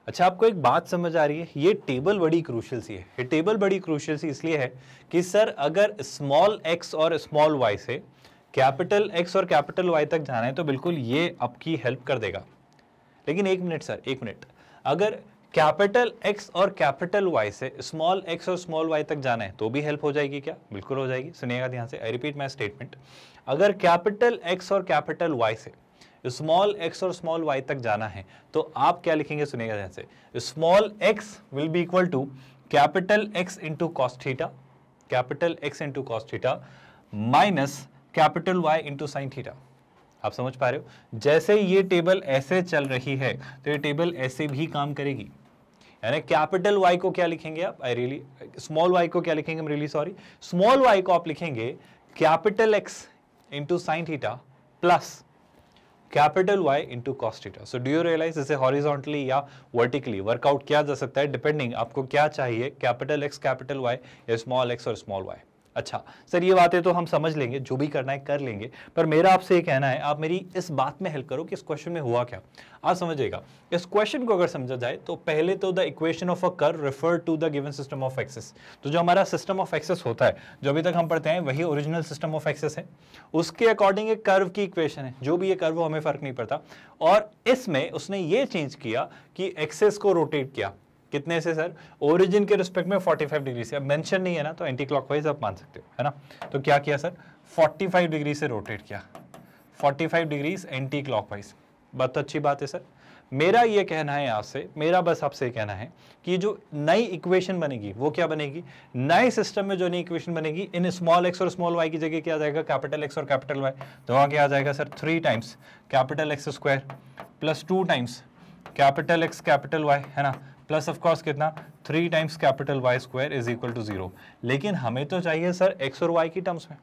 अच्छा, आपको एक बात समझ आ रही है? ये टेबल बड़ी क्रूशियल सी है। ये टेबल बड़ी क्रूशियल सी इसलिए है कि सर अगर स्मॉल x और स्मॉल y से कैपिटल एक्स और कैपिटल वाई तक जाना है तो बिल्कुल ये आपकी हेल्प कर देगा। लेकिन एक मिनट सर, एक मिनट, अगर कैपिटल एक्स और कैपिटल वाई से स्मॉल एक्स और स्मॉल वाई तक जाना है तो भी हेल्प हो जाएगी क्या? बिल्कुल हो जाएगी। सुनिएगा ध्यान से, आई रिपीट माई स्टेटमेंट, अगर कैपिटल एक्स और कैपिटल वाई से स्मॉल एक्स और स्मॉल वाई तक जाना है तो आप क्या लिखेंगे? सुनिएगा ध्यान से, small x will be equal to capital x into cos theta, capital x into cos theta minus capital y into sine theta. आप समझ पा रहे हो? जैसे ये टेबल ऐसे चल रही है तो ये टेबल ऐसे भी काम करेगी। यानी कैपिटल वाई को क्या लिखेंगे आप? स्मॉल वाई को क्या लिखेंगे? रियली सॉरी, स्मॉल वाई को आप लिखेंगे capital x into sine theta plus capital y into cos theta. So do you realize इसे हॉरिजॉन्टली या वर्टिकली वर्कआउट किया जा सकता है डिपेंडिंग आपको क्या चाहिए, कैपिटल एक्स कैपिटल वाई या स्मॉल एक्स और स्मॉल वाई। अच्छा सर, ये बातें तो हम समझ लेंगे, जो भी करना है कर लेंगे, पर मेरा आपसे ये कहना है आप मेरी इस बात में हेल्प करो कि इस क्वेश्चन में हुआ क्या। आप समझिएगा, इस क्वेश्चन को अगर समझा जाए तो पहले तो the equation of a curve refer to the given system of axes. तो जो हमारा सिस्टम ऑफ एक्सेस होता है, जो अभी तक हम पढ़ते हैं, वही ओरिजिनल सिस्टम ऑफ एक्सेस है। उसके अकॉर्डिंग एक कर्व की इक्वेशन है, जो भी ये कर्व हो हमें फर्क नहीं पड़ता। और इसमें उसने ये चेंज किया कि एक्सेस को रोटेट किया। कितने से सर? ओरिजिन के रिस्पेक्ट में 45 डिग्री से। अब मेंशन नहीं है ना तो एंटी क्लॉकवाइज आप मान सकते हो, है ना। तो क्या किया सर? 45 डिग्री से रोटेट किया, 45 डिग्री एंटी क्लॉकवाइज। बात तो अच्छी बात है सर। मेरा ये कहना है आपसे, मेरा बस आपसे कहना है कि जो नई इक्वेशन बनेगी वो क्या बनेगी? नए सिस्टम में जो नई इक्वेशन बनेगी, इन स्मॉल एक्स और स्मॉल वाई की जगह क्या आ जाएगा? कैपिटल एक्स और कैपिटल वाई। तो वहां क्या आ जाएगा sir? 3 times capital x square plus 2 times capital x capital y, है ना, प्लस ऑफ कोर्स कितना? 3 times capital y square is equal to 0। लेकिन हमें तो चाहिए सर एक्स और वाई की टर्म्स में,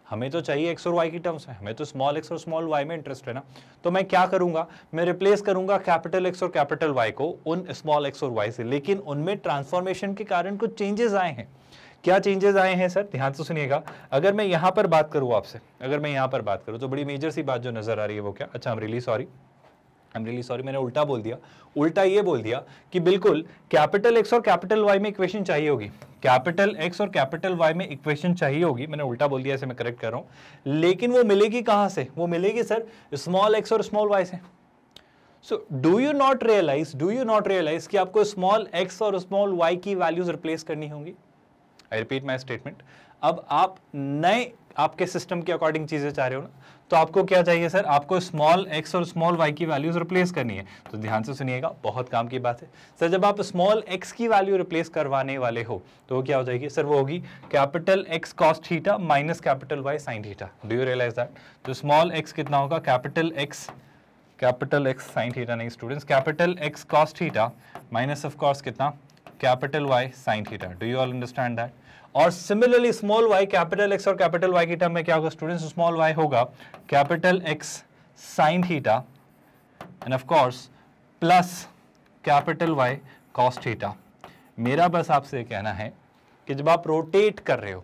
हमें तो चाहिए एक्स और वाई की टर्म्स में, हमें तो स्मॉल एक्स और स्मॉल वाई में इंटरेस्ट है ना। तो मैं क्या करूंगा? मैं रिप्लेस करूंगा कैपिटल एक्स और कैपिटल वाई को उन स्मॉल एक्स और वाई से, लेकिन उनमें ट्रांसफॉर्मेशन के कारण कुछ चेंजेस आए हैं। क्या चेंजेस आए हैं सर? ध्यान से सुनिएगा। अगर मैं यहां पर बात करूं आपसे, अगर मैं यहां पर बात करूं तो बड़ी मेजर सी बात जो नजर आ रही है वो क्या? अच्छा, आई एम रियली सॉरी, मैंने उल्टा बोल दिया। उल्टा ये बोल दिया कि बिल्कुल कैपिटल एक्स और कैपिटल वाई में इक्वेशन चाहिए होगी, कैपिटल एक्स और कैपिटल वाई में इक्वेशन चाहिए होगी। मैंने उल्टा बोल दिया, ऐसे मैं करेक्ट कर रहा हूं। लेकिन वो मिलेगी कहां से? वो मिलेगी सर स्मॉल एक्स और स्मॉल वाई से। So do you not realize कि आपको स्मॉल एक्स और स्मॉल वाई की वैल्यूज रिप्लेस करनी होंगी? I repeat my statement. अब आप नए आपके सिस्टम के अकॉर्डिंग चीजें चाह रहे हो ना, तो आपको क्या चाहिए सर? आपको स्मॉल एक्स और स्मॉल वाई की वैल्यूज रिप्लेस करनी है। तो ध्यान से सुनिएगा, बहुत काम की बात है सर। जब आप स्मॉल एक्स की वैल्यू रिप्लेस करवाने वाले हो तो वो क्या हो जाएगी सर? वो होगी capital X cos theta minus capital Y sine theta. Do you realise that? तो स्मॉल एक्स कितना होगा? कैपिटल एक्स साइन थीटा नहीं students, capital X cos theta minus of course कितना? Capital Y sine theta. Do you all understand that? और similarly small Y, capital x और कैपिटल वाई की टर्म में क्या होगा स्टूडेंट्स? स्मॉल वाई होगा capital X sine theta and of course plus capital y cos theta. मेरा बस आपसे कहना है कि जब आप रोटेट कर रहे हो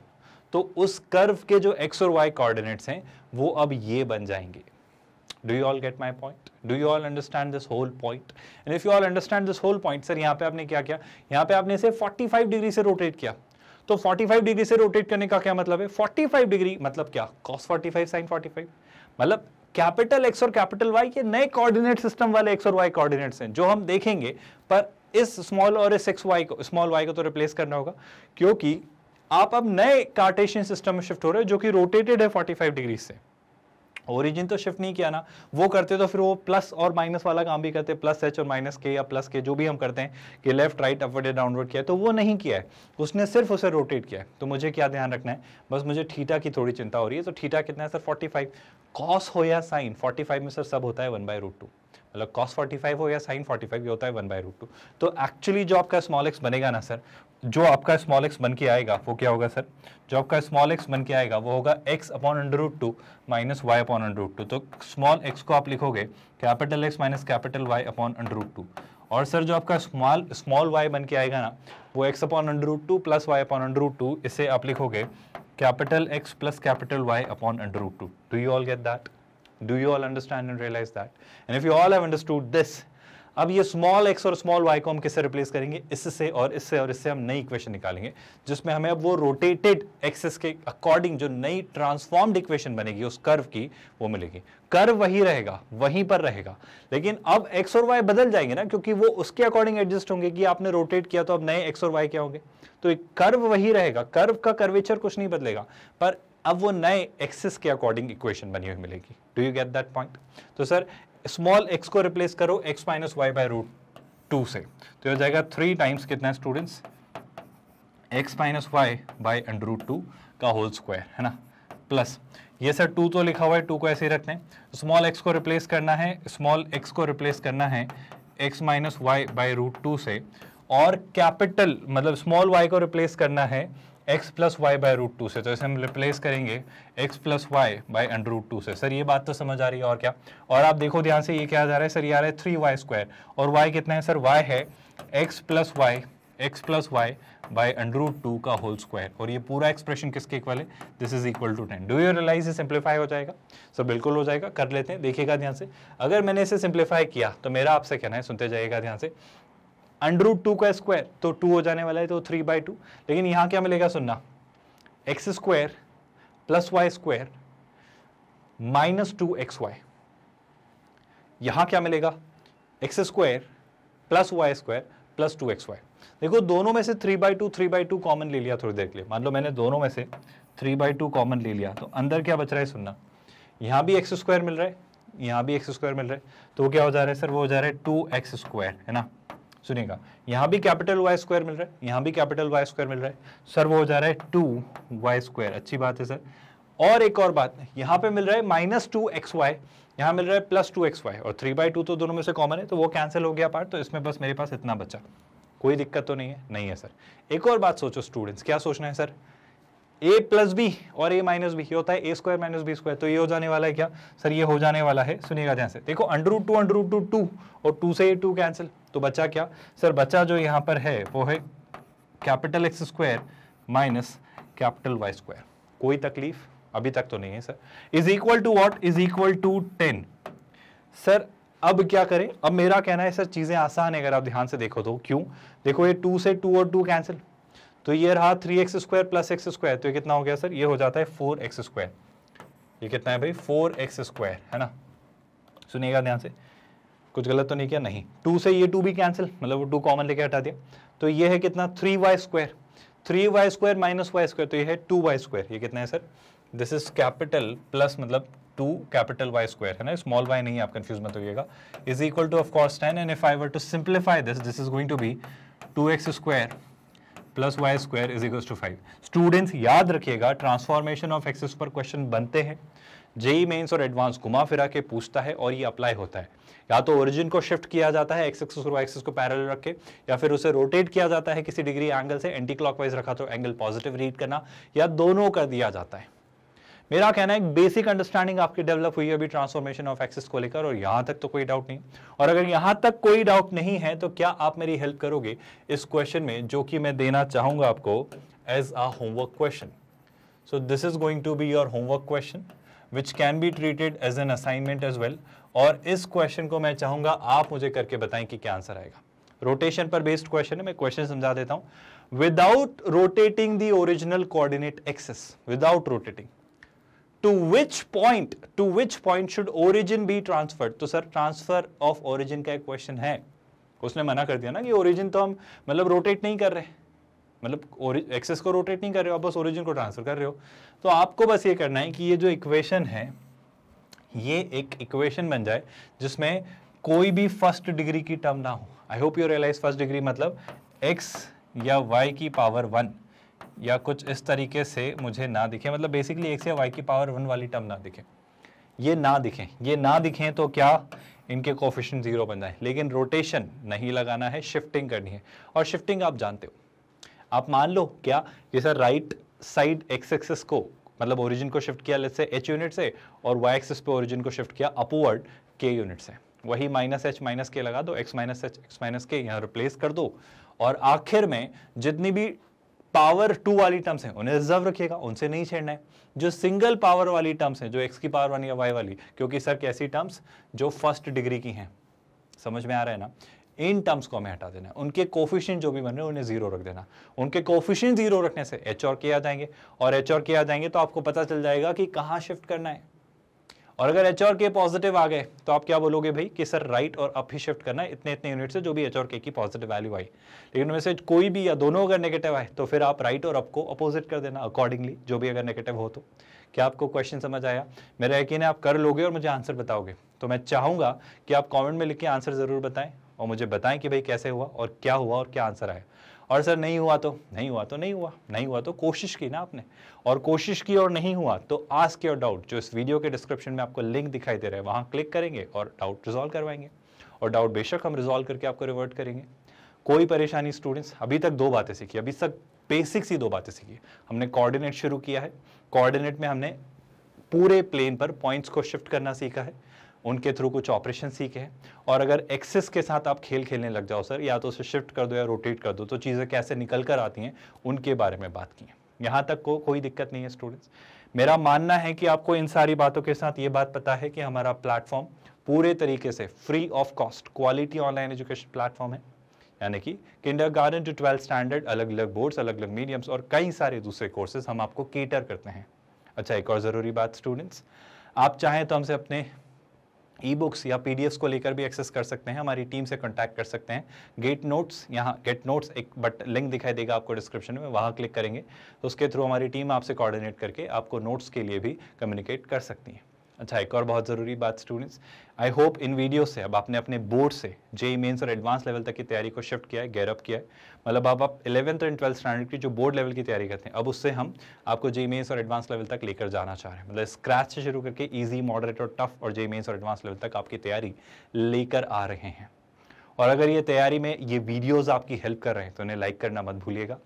तो उस कर्व के जो एक्स और वाई कोऑर्डिनेट्स हैं वो अब ये बन जाएंगे। Do you all get my point? Do you all understand this whole point? And if you all understand this whole point, sir यहाँ पे आपने क्या किया? यहाँ पे आपने इसे 45 डिग्री से रोटेट किया। तो 45 डिग्री से रोटेट करने का क्या मतलब है? 45 डिग्री मतलब क्या? cos 45 sin 45, मतलब कैपिटल एक्स और कैपिटल वाई के नए कोऑर्डिनेट सिस्टम वाले एक्स और वाई कोऑर्डिनेट्स हैं जो हम देखेंगे। पर इस स्मॉल और इस एक्स वाई को, स्मॉल वाई को तो रिप्लेस करना होगा, क्योंकि आप अब नए कार्टेशियन सिस्टम में शिफ्ट हो रहे हो जो कि रोटेटेड है 45 डिग्री से। ओरिजिन तो शिफ्ट नहीं किया ना, वो करते तो फिर वो प्लस और माइनस वाला काम भी करते, प्लस एच और माइनस के या प्लस के, जो भी हम करते हैं कि लेफ्ट राइट अपवर्ड या डाउनवर्ड किया है, तो वो नहीं किया है, उसने सिर्फ उसे रोटेट किया है। तो मुझे क्या ध्यान रखना है? बस मुझे थीटा की थोड़ी चिंता हो रही है। तो थीटा कितना है सर? 45। कॉस हो या साइन, 45 में सर सब होता है 1/√2, मतलब cos 45 हो या sin 45 ये होता है 1/√2। तो एक्चुअली जो आपका स्मॉल एक्स बनेगा ना सर, जो आपका स्मॉल एक्स बन के आएगा वो क्या होगा सर? जो आपका स्मॉल एक्स बन के आएगा वो होगा x/√2 माइनस y/√2। तो स्मॉल एक्स को आप लिखोगे capital x minus capital y/√2। और सर जो आपका स्मॉल y बन के आएगा ना, वो x/√2 प्लस y/√2, इसे आप लिखोगे capital x plus capital y/√2। Do you all get that? Do you all understand and realize that? And if you all have understood this, अब ये स्मॉल x और स्मॉल y को हम किससे रिप्लेस करेंगे, इससे और इससे, और इससे हम नई इक्वेशन निकालेंगे जिसमें हमें अब वो रोटेटेड एक्सिस के अकॉर्डिंग जो नई ट्रांसफॉर्म्ड इक्वेशन बनेगी उस कर्व की वो मिलेगी। कर्व वही रहेगा, वहीं पर रहेगा, लेकिन अब x और y बदल जाएंगे ना, क्योंकि वो उसके अकॉर्डिंग एडजस्ट होंगे कि आपने रोटेट किया तो अब नए x और y क्या होंगे। तो एक कर्व वही रहेगा, कर्व का कर्वेचर कुछ नहीं बदलेगा, पर अब वो नए एक्सिस के अकॉर्डिंग इक्वेशन बनी हुई मिलेगी। Do you get that point? तो सर स्मॉल x को रिप्लेस करो x minus y by root 2 से, तो हो जाएगा 3 टाइम्स कितना है students, x minus y by under root 2 का होल स्क्वायर, है ना, प्लस ये सर 2 तो लिखा हुआ है, 2 को ऐसे ही रखते हैं। स्मॉल x को रिप्लेस करना है, स्मॉल x को रिप्लेस करना है x minus y by root 2 से, और कैपिटल मतलब स्मॉल y को रिप्लेस करना है x plus y by root 2 से, तो इसे हम रिप्लेस करेंगे x plus y by under root 2 से। सर ये बात तो समझ आ रही है, और क्या, और आप देखो ध्यान से ये क्या आ जा रहा है सर, ये आ रहा है 3y स्क्वायर, और y कितना है सर, y है x plus y by under root 2 का होल स्क्वायर, और ये पूरा एक्सप्रेशन किसके इक्वल है, this is equal to 10। Do you realize ये सिंप्लीफाई हो जाएगा? सर बिल्कुल हो जाएगा, कर लेते हैं, देखिएगा ध्यान से। अगर मैंने इसे सिंप्लीफाई किया तो मेरा आपसे कहना है, सुनते जाइएगा ध्यान से, अंडर रूट 2 का स्क्वायर तो 2 हो जाने वाला है, तो 3/2, लेकिन यहाँ क्या मिलेगा सुनना, x square plus Y square minus 2xy, यहां क्या मिलेगा, x square plus Y square plus 2xy। देखो दोनों में से 3/2 कॉमन ले लिया थोड़ी देर के लिए, मान लो मैंने दोनों में से 3/2 कॉमन ले लिया, तो अंदर क्या बच रहा है सुनना, यहां भी एक्स स्क्वायर मिल रहा है, यहां भी एक्स स्क्वायर मिल रहा है, तो वो क्या हो जा रहा है सर, वो हो जा रहा है 2x स्क्वायर, है ना। सुनिएगा, यहां भी कैपिटल वाई स्क्वायर मिल रहा है, यहां भी कैपिटल वाई स्क्वायर मिल रहा है, सर वो हो जा रहा है 2y स्क्वायर, अच्छी बात है सर। और एक और बात, यहां पे मिल रहा है माइनस 2xy, यहां मिल रहा है प्लस 2xy, और 3/2 तो दोनों में से कॉमन है, तो वो कैंसिल हो गया पार्ट, तो इसमें बस मेरे पास इतना बचा, कोई दिक्कत तो नहीं है? नहीं है सर। एक और बात सोचो स्टूडेंट्स, क्या सोचना है सर, a प्लस बी और a माइनस बी, ये होता है a square minus b square, तो ये हो जाने वाला है क्या सर, ये हो जाने वाला है, सुनिएगा ध्यान से, देखो अंडर रूट 2 और 2 से ये 2 कैंसिल, तो बचा क्या सर, बचा जो यहाँ पर है वो है capital x square minus capital y square. कोई तकलीफ अभी तक तो नहीं है sir. Is equal to what, is equal to 10। Sir अब क्या करें, अब मेरा कहना है सर चीजें आसान है, अगर आप ध्यान से देखो तो, क्यों, देखो ये 2 से 2 और 2 कैंसिल, तो ये रहा 3x square plus x square, तो ये कितना हो गया सर, ये हो जाता है 4x स्क्वायर, ये कितना है भाई 4x स्क्वायर, है ना। सुनिएगा ध्यान से, कुछ गलत तो नहीं किया, नहीं, 2 से ये 2 भी कैंसिल, मतलब वो 2 कॉमन लेके हटा दिया, तो ये है कितना 3y square minus Y square, तो ये है 2y स्क्वायर, ये कितना है sir, this is capital plus मतलब 2 कैपिटल y स्क्वायर, है ना, स्मॉल y नहीं, आप कंफ्यूज मत होइएगा, is equal to of course 10, and if I were to simplify this, this is going to be 2x square plus Y square is equal to 5। Students याद रखिएगा, ट्रांसफॉर्मेशन ऑफ एक्सिस पर क्वेश्चन बनते हैं, जेई मेंस और एडवांस घुमा फिरा के पूछता है, और ये अप्लाई होता है, या तो ओरिजिन को शिफ्ट किया जाता है एक्स एक्सिस और वाई एक्सिस को पैरेलल रख के, या फिर उसे रोटेट किया जाता है किसी डिग्री एंगल से, एंटी क्लॉकवाइज रखा तो एंगल पॉजिटिव रीड करना, या दोनों कर दिया जाता है। मेरा कहना है एक बेसिक अंडरस्टैंडिंग आपकी डेवलप हुई है अभी ट्रांसफॉर्मेशन ऑफ एक्सिस को लेकर, और यहां तक तो कोई डाउट नहीं, और अगर यहां तक कोई डाउट नहीं है तो क्या आप मेरी हेल्प करोगे इस क्वेश्चन में, जो कि मैं देना चाहूंगा आपको as a homework question. So this is going to be your homework question which can be treated as an assignment as well, और इस क्वेश्चन को मैं चाहूंगा आप मुझे करके बताएं कि क्या आंसर आएगा। रोटेशन पर बेस्ड क्वेश्चन है, मैं क्वेश्चन समझा देता हूं। Without rotating the original coordinate axis, without rotating, to which point should origin be transferred? तो सर ट्रांसफर ऑफ ओरिजिन का एक क्वेश्चन है, उसने मना कर दिया ना कि ओरिजिन तो हम मतलब रोटेट नहीं कर रहे, मतलब एक्सिस को रोटेट नहीं कर रहे हो, आप बस ओरिजिन को ट्रांसफर कर रहे हो। तो आपको बस ये करना है कि ये जो इक्वेशन है, ये एक इक्वेशन बन जाए जिसमें कोई भी फर्स्ट डिग्री की टर्म ना हो। I hope you realize first degree मतलब x या y की पावर 1 या कुछ इस तरीके से मुझे ना दिखे, मतलब बेसिकली x या y की पावर 1 वाली टर्म ना दिखे, ये ना दिखें तो क्या इनके कोफिशिएंट 0 बन जाए। लेकिन रोटेशन नहीं लगाना है, शिफ्टिंग करनी है, और शिफ्टिंग आप जानते हो, आप मान लो क्या ये sir right side x axis को मतलब ओरिजिन को शिफ्ट किया लेट्स से h यूनिट से, और y एक्सिस पे ओरिजिन को शिफ्ट किया अपवर्ड k यूनिट से, वही माइनस h माइनस k लगा दो, x minus h x minus k यहाँ रिप्लेस कर दो, और आखिर में जितनी भी पावर 2 वाली टर्म्स हैं उन्हें रिजर्व रखिएगा, उनसे नहीं छेड़ना है। जो सिंगल पावर वाली टर्म्स हैं, जो x की पावर 1 या y वाली, क्योंकि सर कैसी टर्म्स जो फर्स्ट डिग्री की हैं, समझ में आ रहा है ना? इन टर्म्स को हमें हटा देना है, उनके कोफिशिएंट जो भी बन रहे हैं उन्हें जीरो रख देना। उनके कोफिशिएंट जीरो रखने से एच और के आ जाएंगे, और एच और के आ जाएंगे तो आपको पता चल जाएगा कि कहाँ शिफ्ट करना है। और अगर एच और के पॉजिटिव आ गए तो आप क्या बोलोगे भाई कि सर राइट और अप ही शिफ्ट करना है इतने इतने यूनिट से, जो भी एच और के की पॉजिटिव वैल्यू आई। लेकिन उनमें से कोई भी या दोनों अगर नेगेटिव आए तो फिर आप राइट और अप को अपोजिट कर देना अकॉर्डिंगली, जो भी अगर नेगेटिव हो तो। क्या आपको क्वेश्चन समझ आया? मेरा यकीन है आप कर लोगे और मुझे आंसर बताओगे। तो मैं चाहूंगा कि आप कमेंट में लिख के आंसर जरूर बताएं और मुझे बताएं कि भाई कैसे हुआ और क्या हुआ और क्या आंसर आया। और सर नहीं हुआ तो नहीं हुआ तो नहीं हुआ, नहीं हुआ तो कोशिश की ना आपने, और कोशिश की और नहीं हुआ तो आस्क योर डाउट, जो इस वीडियो के डिस्क्रिप्शन में आपको लिंक दिखाई दे रहा है वहां क्लिक करेंगे और डाउट रिजॉल्व करवाएंगे। और डाउट बेशक हम रिजॉल्व करके आपको रिवर्ट करेंगे। कोई परेशानी स्टूडेंट्स? अभी तक दो बातें सीखी, अभी तक बेसिक्स ही दो बातें सीखी। हमने कोऑर्डिनेट शुरू किया है, कोऑर्डिनेट में हमने पूरे प्लेन पर पॉइंट्स को शिफ्ट करना सीखा है, उनके थ्रू कुछ ऑपरेशन सीखे हैं। और अगर एक्सिस के साथ आप खेल खेलने लग जाओ सर, या तो उसे शिफ्ट कर दो या रोटेट कर दो, तो चीज़ें कैसे निकल कर आती हैं उनके बारे में बात की है। यहाँ तक कोई दिक्कत नहीं है स्टूडेंट्स। मेरा मानना है कि आपको इन सारी बातों के साथ ये बात पता है कि हमारा प्लेटफॉर्म पूरे तरीके से free of cost quality online education platform है, यानी कि किंडरगार्टन टू 12th स्टैंडर्ड, अलग अलग बोर्ड्स, अलग अलग मीडियम्स और कई सारे दूसरे कोर्सेज हम आपको केटर करते हैं। अच्छा, एक और ज़रूरी बात स्टूडेंट्स, आप चाहें तो हमसे अपने ई बुक्स या पीडीएफ्स को लेकर भी एक्सेस कर सकते हैं, हमारी टीम से कांटेक्ट कर सकते हैं। गेट नोट्स, यहाँ गेट नोट्स एक लिंक दिखाई देगा आपको डिस्क्रिप्शन में, वहाँ क्लिक करेंगे तो उसके थ्रू हमारी टीम आपसे कोऑर्डिनेट करके आपको नोट्स के लिए भी कम्युनिकेट कर सकती है। अच्छा, एक और बहुत ज़रूरी बात students, I hope in video से अब आपने अपने बोर्ड से जेईई मेंस और एडवांस लेवल तक की तैयारी को शिफ्ट किया है, गेयरअप किया है। मतलब अब आप 11th और 12th स्टैंडर्ड की जो बोर्ड लेवल की तैयारी करते हैं, अब उससे हम आपको जेईई मेंस और एडवांस लेवल तक लेकर जाना चाह रहे हैं। मतलब स्क्रैच से शुरू करके ईजी, मॉडरेट और टफ और जेईई मेंस और एडवांस लेवल तक आपकी तैयारी लेकर आ रहे हैं। और अगर ये तैयारी में ये वीडियोज़ आपकी हेल्प कर रहे हैं तो इन्हें लाइक करना मत भूलिएगा।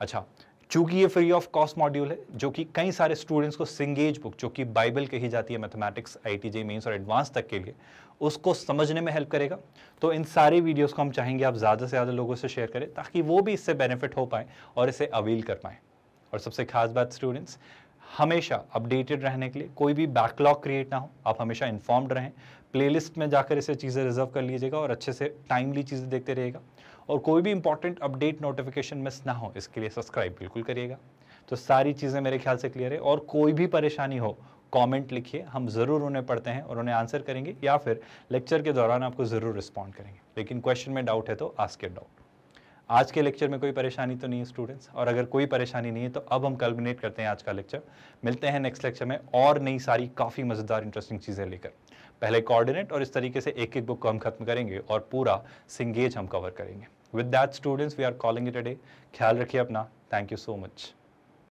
अच्छा, चूंकि ये फ्री ऑफ कॉस्ट मॉड्यूल है, जो कि कई सारे स्टूडेंट्स को सिंगेज बुक, जो कि बाइबल कही जाती है मैथमेटिक्स, आईटी, जेईई मेंस और एडवांस तक के लिए, उसको समझने में हेल्प करेगा। तो इन सारी वीडियोस को हम चाहेंगे आप ज़्यादा से ज़्यादा लोगों से शेयर करें, ताकि वो भी इससे बेनिफिट हो पाए और इसे अवील कर पाएँ। और सबसे खास बात स्टूडेंट्स, हमेशा अपडेटेड रहने के लिए कोई भी बैकलॉग क्रिएट ना हो, आप हमेशा इन्फॉर्म्ड रहें। प्लेलिस्ट में जाकर इसे चीज़ें रिजर्व कर लीजिएगा और अच्छे से टाइमली चीज़ें देखते रहिएगा। और कोई भी इंपॉर्टेंट अपडेट नोटिफिकेशन मिस ना हो, इसके लिए सब्सक्राइब बिल्कुल करिएगा। तो सारी चीज़ें मेरे ख्याल से क्लियर है। और कोई भी परेशानी हो कमेंट लिखिए, हम ज़रूर उन्हें पढ़ते हैं और उन्हें आंसर करेंगे, या फिर लेक्चर के दौरान आपको ज़रूर रिस्पॉन्ड करेंगे। लेकिन क्वेश्चन में डाउट है तो आस्क योर डाउट। आज के लेक्चर में कोई परेशानी तो नहीं है स्टूडेंट्स? और अगर कोई परेशानी नहीं है तो अब हम कल्मिनेट करते हैं आज का लेक्चर। मिलते हैं नेक्स्ट लेक्चर में और नई सारी काफ़ी मज़ेदार इंटरेस्टिंग चीज़ें लेकर। पहले कोऑर्डिनेट और इस तरीके से एक एक बुक को हम खत्म करेंगे और पूरा सिंगेज हम कवर करेंगे। With that students, we are calling it a day. ख्याल रखिए अपना। Thank you so much.